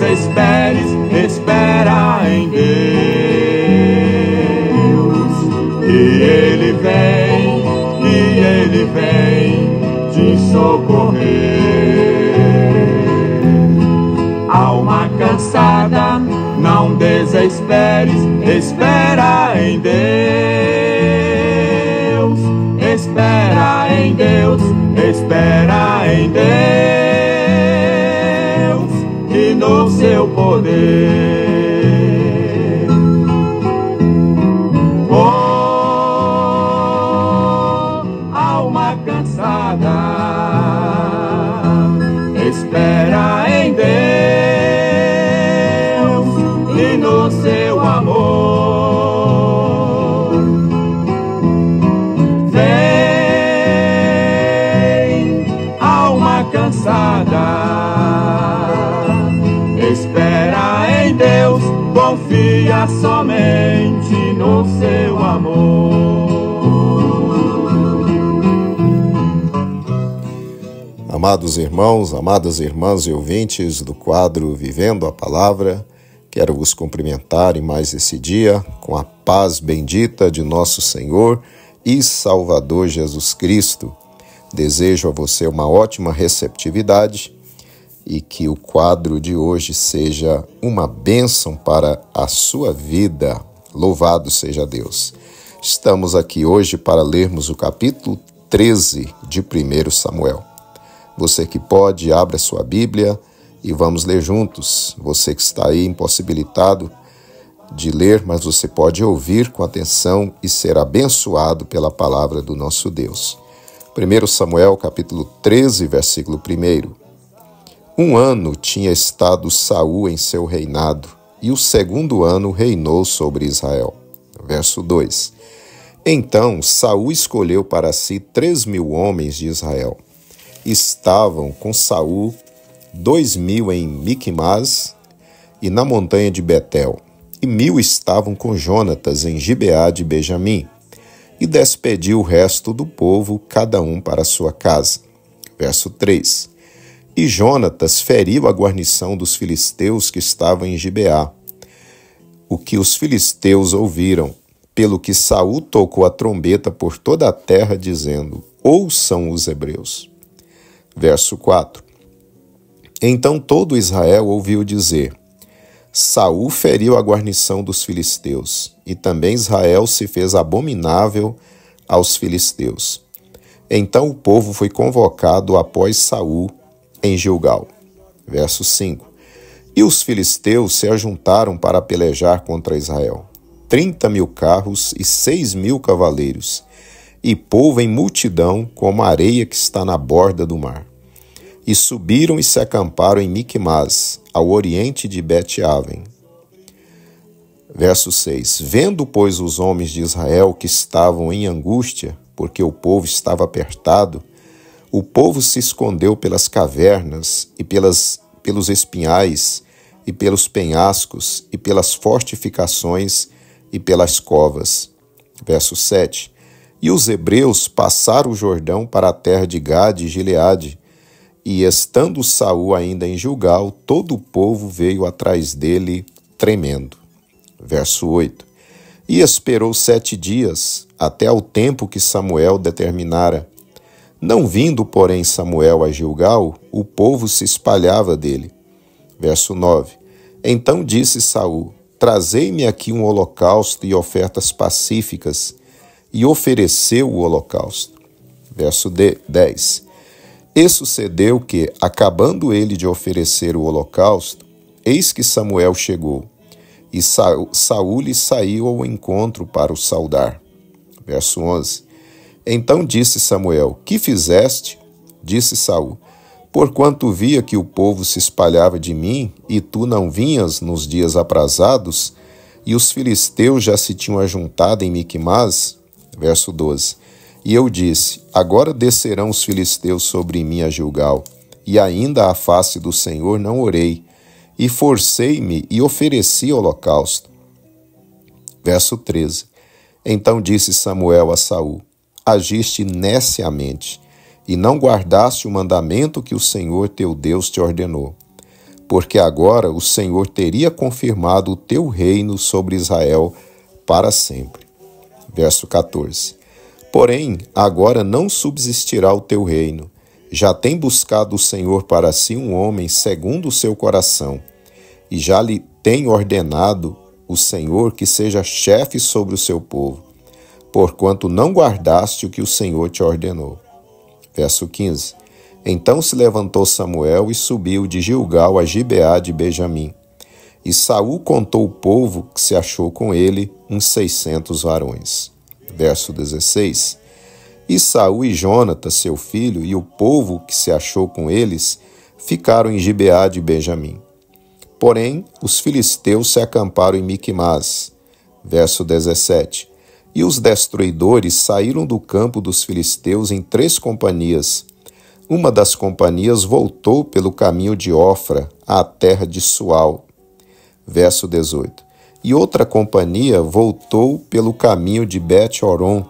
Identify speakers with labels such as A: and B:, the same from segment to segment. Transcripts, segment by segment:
A: desesperes, espera em Deus, e Ele vem te socorrer. Alma cansada, não desesperes, espera em Deus, espera em Deus, espera em Deus e no seu poder. Oh, alma cansada, espera em Deus e no seu amor. Vem, alma cansada, espera em Deus, confia somente no seu amor.
B: Amados irmãos, amadas irmãs e ouvintes do quadro Vivendo a Palavra, quero vos cumprimentar em mais esse dia com a paz bendita de nosso Senhor e Salvador Jesus Cristo. Desejo a você uma ótima receptividade e que o quadro de hoje seja uma bênção para a sua vida. Louvado seja Deus. Estamos aqui hoje para lermos o capítulo 13 de 1 Samuel. Você que pode, abra sua Bíblia e vamos ler juntos. Você que está aí impossibilitado de ler, mas você pode ouvir com atenção e ser abençoado pela palavra do nosso Deus. 1 Samuel, capítulo 13, versículo 1. 1 ano tinha estado Saul em seu reinado, e o 2º ano reinou sobre Israel. Verso 2. Então Saul escolheu para si 3.000 homens de Israel. Estavam com Saul 2.000 em Miquimás e na montanha de Betel, e 1.000 estavam com Jonatas em Gibeá de Benjamim, e despediu o resto do povo, cada um para sua casa. Verso 3. E Jonatas feriu a guarnição dos filisteus que estavam em Gibeá, o que os filisteus ouviram, pelo que Saul tocou a trombeta por toda a terra, dizendo: ouçam os hebreus. Verso 4. Então todo Israel ouviu dizer: Saul feriu a guarnição dos filisteus, e também Israel se fez abominável aos filisteus. Então o povo foi convocado após Saul em Gilgal. Verso 5. E os filisteus se ajuntaram para pelejar contra Israel. 30.000 carros e 6.000 cavaleiros, e povo em multidão como a areia que está na borda do mar. E subiram e se acamparam em Miquimás, ao oriente de Bet-Aven. Verso 6. Vendo, pois, os homens de Israel que estavam em angústia, porque o povo estava apertado, o povo se escondeu pelas cavernas e pelos espinhais e pelos penhascos e pelas fortificações e pelas covas. Verso 7. E os hebreus passaram o Jordão para a terra de Gade e Gileade, e estando Saul ainda em Gilgal, todo o povo veio atrás dele tremendo. Verso 8. E esperou 7 dias, até ao tempo que Samuel determinara. Não vindo, porém, Samuel a Gilgal, o povo se espalhava dele. Verso 9. Então disse Saul: trazei-me aqui um holocausto e ofertas pacíficas, e ofereceu o holocausto. Verso 10. E sucedeu que, acabando ele de oferecer o holocausto, eis que Samuel chegou, e Saul lhe saiu ao encontro para o saudar. Verso 11. Então disse Samuel: que fizeste? Disse Saul: porquanto via que o povo se espalhava de mim, e tu não vinhas nos dias aprazados, e os filisteus já se tinham ajuntado em Miquimás. Verso 12. E eu disse: agora descerão os filisteus sobre mim a Gilgal, e ainda à face do Senhor não orei, e forcei-me e ofereci holocausto. Verso 13. Então disse Samuel a Saul: agiste neciamente, e não guardaste o mandamento que o Senhor teu Deus te ordenou. porque agora o Senhor teria confirmado o teu reino sobre Israel para sempre. Verso 14. Porém, agora não subsistirá o teu reino. Já tem buscado o Senhor para si um homem segundo o seu coração, e já lhe tem ordenado o Senhor que seja chefe sobre o seu povo, porquanto não guardaste o que o Senhor te ordenou. Verso 15. Então se levantou Samuel e subiu de Gilgal a Gibeá de Benjamim. E Saul contou o povo que se achou com ele, uns 600 varões. Verso 16. E Saul e Jonatas, seu filho, e o povo que se achou com eles, ficaram em Gibeá de Benjamim. Porém, os filisteus se acamparam em Miquimás. Verso 17. E os destruidores saíram do campo dos filisteus em 3 companhias. Uma das companhias voltou pelo caminho de Ofra, à terra de Sual. Verso 18. E outra companhia voltou pelo caminho de Bet-Horon,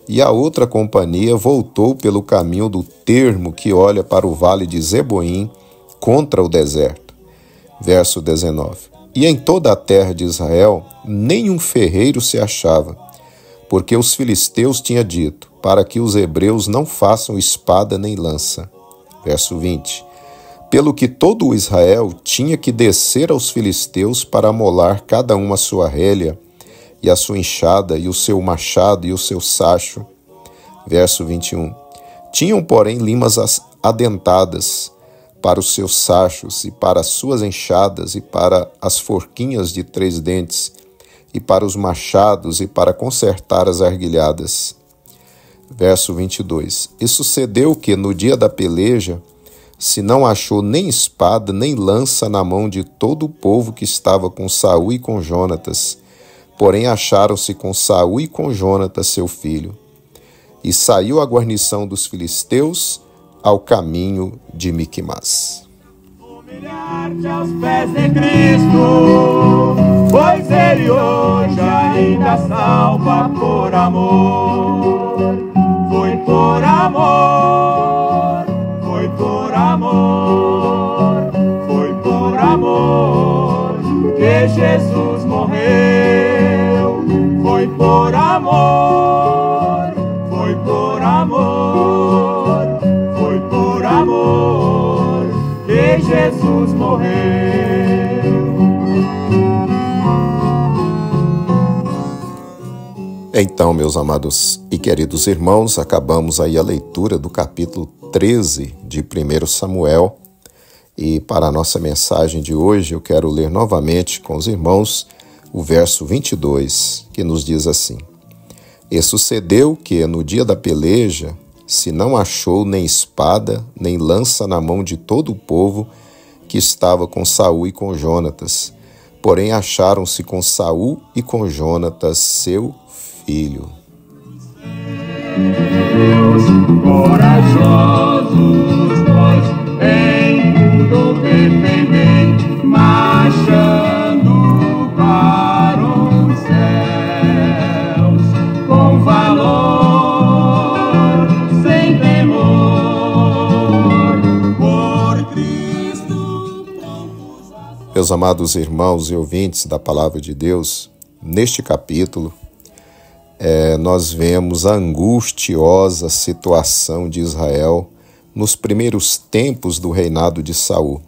B: e a outra companhia voltou pelo caminho do termo que olha para o vale de Zeboim, contra o deserto. Verso 19. E em toda a terra de Israel, nenhum ferreiro se achava, porque os filisteus tinham dito, para que os hebreus não façam espada nem lança. Verso 20. Pelo que todo o Israel tinha que descer aos filisteus para amolar cada um a sua relha, e a sua enxada, e o seu machado, e o seu sacho. Verso 21. Tinham, porém, limas adentadas para os seus sachos, e para as suas enxadas, e para as forquinhas de 3 dentes, e para os machados, e para consertar as arguilhadas. Verso 22. E sucedeu que, no dia da peleja, se não achou nem espada, nem lança na mão de todo o povo que estava com Saul e com Jonatas, porém acharam-se com Saul e com Jonatas, seu filho. E saiu a guarnição dos filisteus ao caminho de Miquimás.
A: Humilhar-te aos pés de Cristo, pois Ele hoje ainda salva por amor. Foi por amor, foi por amor, foi por amor que Jesus morreu. Foi por amor, foi por amor, foi por amor que Jesus morreu.
B: Então, meus amados e queridos irmãos, acabamos aí a leitura do capítulo 13 de 1 Samuel. E para a nossa mensagem de hoje, eu quero ler novamente com os irmãos o verso 22, que nos diz assim: E sucedeu que, no dia da peleja, se não achou nem espada, nem lança na mão de todo o povo que estava com Saul e com Jonatas, porém acharam-se com Saul e com Jonatas, seu filho.
A: Deus, corajosos nós, em tudo defendente, marchando para os céus, com valor, sem temor, por Cristo.
B: Meus amados irmãos e ouvintes da Palavra de Deus, neste capítulo, nós vemos a angustiosa situação de Israel nos primeiros tempos do reinado de Saul.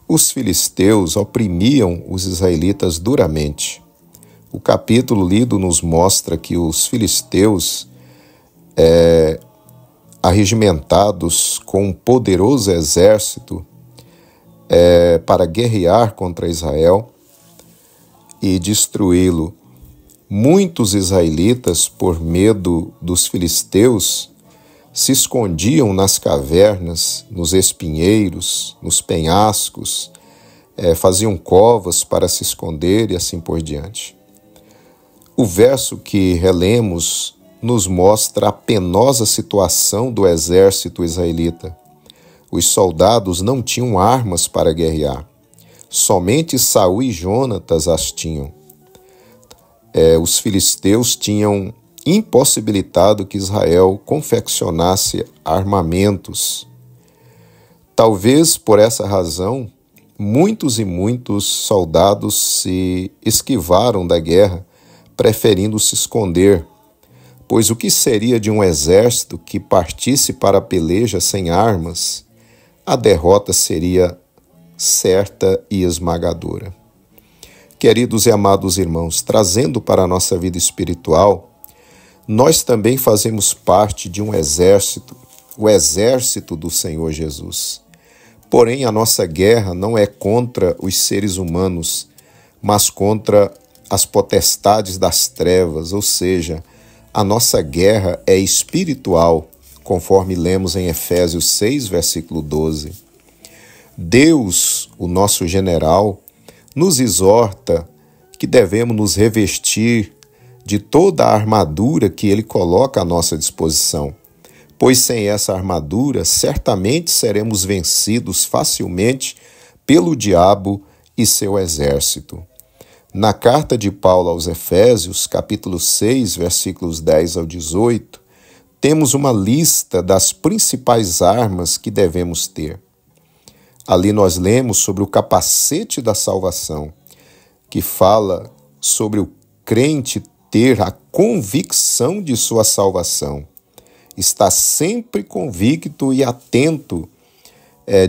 B: Os filisteus oprimiam os israelitas duramente. O capítulo lido nos mostra que os filisteus, arregimentados com um poderoso exército para guerrear contra Israel e destruí-lo, muitos israelitas, por medo dos filisteus, se escondiam nas cavernas, nos espinheiros, nos penhascos, faziam covas para se esconder e assim por diante. O verso que relemos nos mostra a penosa situação do exército israelita. Os soldados não tinham armas para guerrear. Somente Saul e Jonatas as tinham. Os filisteus tinham impossibilitado que Israel confeccionasse armamentos. Talvez por essa razão, muitos e muitos soldados se esquivaram da guerra, preferindo se esconder, pois o que seria de um exército que partisse para a peleja sem armas? A derrota seria certa e esmagadora. Queridos e amados irmãos, trazendo para a nossa vida espiritual, nós também fazemos parte de um exército, o exército do Senhor Jesus. Porém, a nossa guerra não é contra os seres humanos, mas contra as potestades das trevas, ou seja, a nossa guerra é espiritual, conforme lemos em Efésios 6, versículo 12. Deus, o nosso general, nos exorta que devemos nos revestir de toda a armadura que Ele coloca à nossa disposição, pois sem essa armadura, certamente seremos vencidos facilmente pelo diabo e seu exército. Na carta de Paulo aos Efésios, capítulo 6, versículos 10 ao 18, temos uma lista das principais armas que devemos ter. Ali nós lemos sobre o capacete da salvação, que fala sobre o crente ter a convicção de sua salvação. Está sempre convicto e atento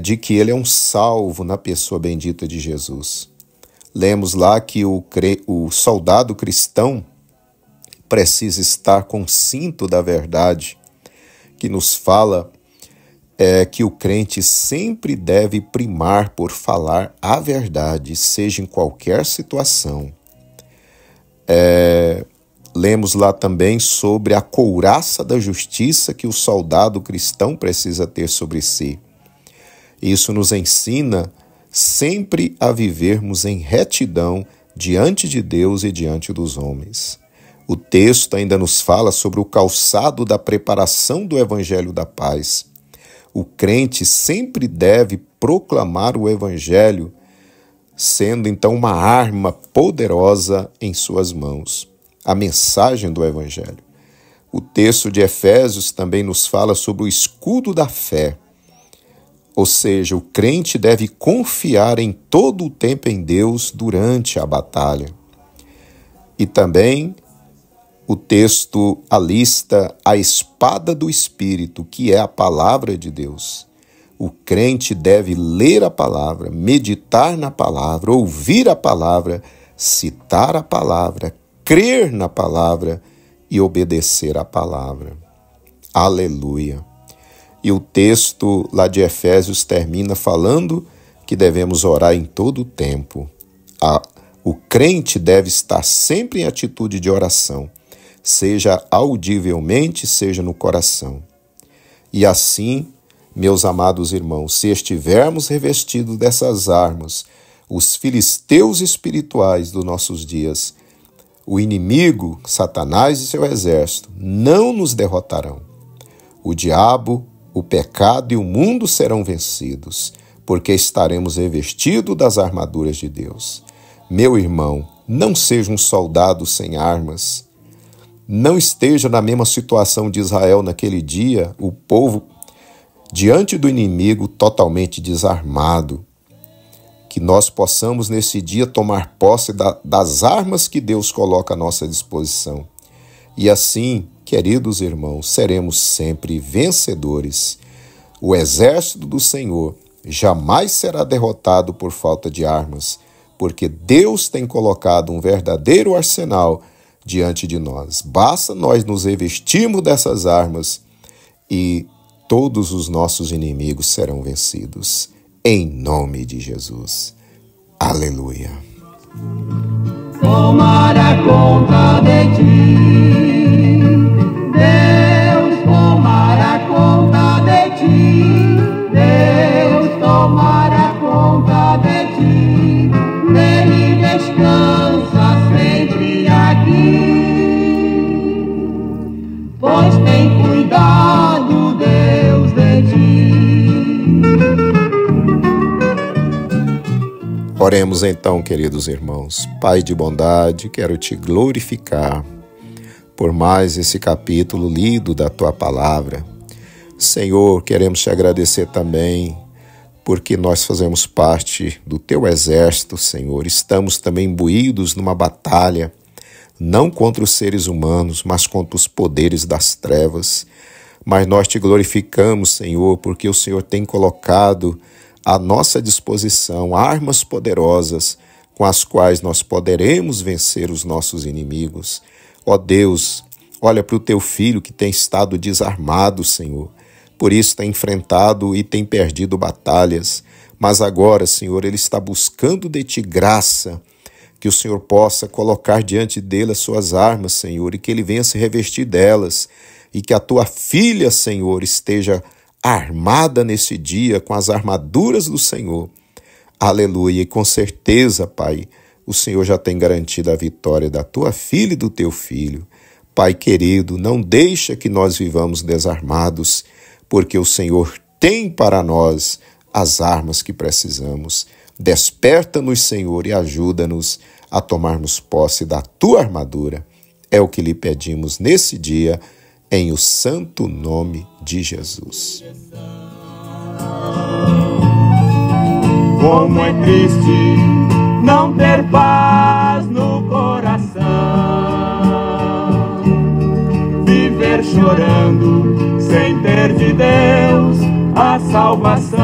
B: de que ele é um salvo na pessoa bendita de Jesus. Lemos lá que o soldado cristão precisa estar com o cinto da verdade, que nos fala que o crente sempre deve primar por falar a verdade, seja em qualquer situação. Lemos lá também sobre a couraça da justiça que o soldado cristão precisa ter sobre si. Isso nos ensina sempre a vivermos em retidão diante de Deus e diante dos homens. O texto ainda nos fala sobre o calçado da preparação do Evangelho da Paz. O crente sempre deve proclamar o Evangelho, sendo então uma arma poderosa em suas mãos. A mensagem do Evangelho. O texto de Efésios também nos fala sobre o escudo da fé, ou seja, o crente deve confiar em todo o tempo em Deus durante a batalha. E também o texto alista a espada do Espírito, que é a palavra de Deus. O crente deve ler a palavra, meditar na palavra, ouvir a palavra, citar a palavra, crer na palavra e obedecer à palavra. Aleluia! E o texto lá de Efésios termina falando que devemos orar em todo o tempo. O crente deve estar sempre em atitude de oração, seja audivelmente, seja no coração. E assim, meus amados irmãos, se estivermos revestidos dessas armas, os filisteus espirituais dos nossos dias, o inimigo, Satanás e seu exército, não nos derrotarão. O diabo, o pecado e o mundo serão vencidos, porque estaremos revestidos das armaduras de Deus. Meu irmão, não seja um soldado sem armas. Não esteja na mesma situação de Israel naquele dia, o povo diante do inimigo totalmente desarmado. Que nós possamos nesse dia tomar posse das armas que Deus coloca à nossa disposição. E assim, queridos irmãos, seremos sempre vencedores. O exército do Senhor jamais será derrotado por falta de armas, porque Deus tem colocado um verdadeiro arsenal diante de nós. Basta nós nos revestirmos dessas armas e todos os nossos inimigos serão vencidos. Em nome de Jesus. Aleluia.
A: Tomará conta de ti, Deus tomará conta de ti, Deus tomará conta de ti, nele descansa sempre aqui, pois tem cuidado Deus de ti.
B: Oremos então, queridos irmãos. Pai de bondade, quero te glorificar por mais esse capítulo lido da tua palavra. Senhor, queremos te agradecer também porque nós fazemos parte do teu exército, Senhor. Estamos também imbuídos numa batalha, não contra os seres humanos, mas contra os poderes das trevas. Mas nós te glorificamos, Senhor, porque o Senhor tem colocado à nossa disposição armas poderosas com as quais nós poderemos vencer os nossos inimigos. Ó Deus, olha para o teu filho que tem estado desarmado, Senhor. Por isso tem enfrentado e tem perdido batalhas. Mas agora, Senhor, ele está buscando de ti graça, que o Senhor possa colocar diante dele as suas armas, Senhor, e que ele venha se revestir delas, e que a tua filha, Senhor, esteja armada nesse dia com as armaduras do Senhor. Aleluia, e com certeza, Pai, o Senhor já tem garantido a vitória da tua filha e do teu filho. Pai querido, não deixa que nós vivamos desarmados, porque o Senhor tem para nós as armas que precisamos. Desperta-nos, Senhor, e ajuda-nos a tomarmos posse da tua armadura. É o que lhe pedimos nesse dia, em o santo nome de Jesus.
A: Como é triste não ter paz no coração, viver chorando sem ter de Deus a salvação.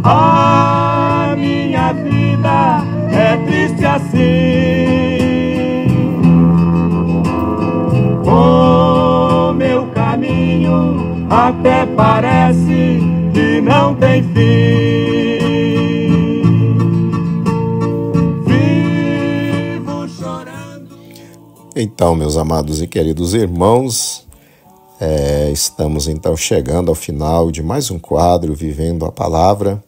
A: A minha vida é triste assim, o meu caminho até parece que não tem fim. Vivo chorando.
B: Então, meus amados e queridos irmãos, estamos então chegando ao final de mais um quadro Vivendo a Palavra,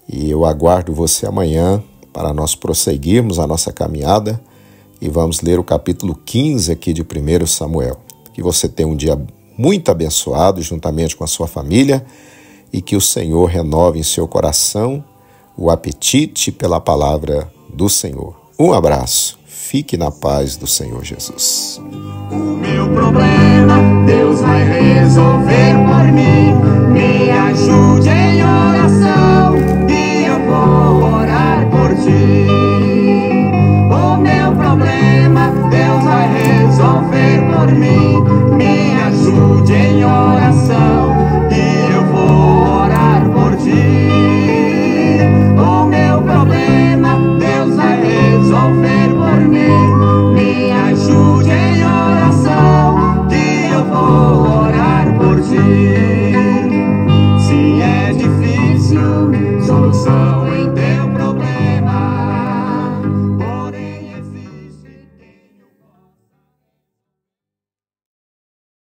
B: e eu aguardo você amanhã para nós prosseguirmos a nossa caminhada e vamos ler o capítulo 15 aqui de 1 Samuel. Que você tenha um dia muito abençoado juntamente com a sua família e que o Senhor renove em seu coração o apetite pela palavra do Senhor. Um abraço, fique na paz do Senhor Jesus.
A: O meu problema Deus vai resolver por mim. Me ajude em oração e eu vou orar por ti.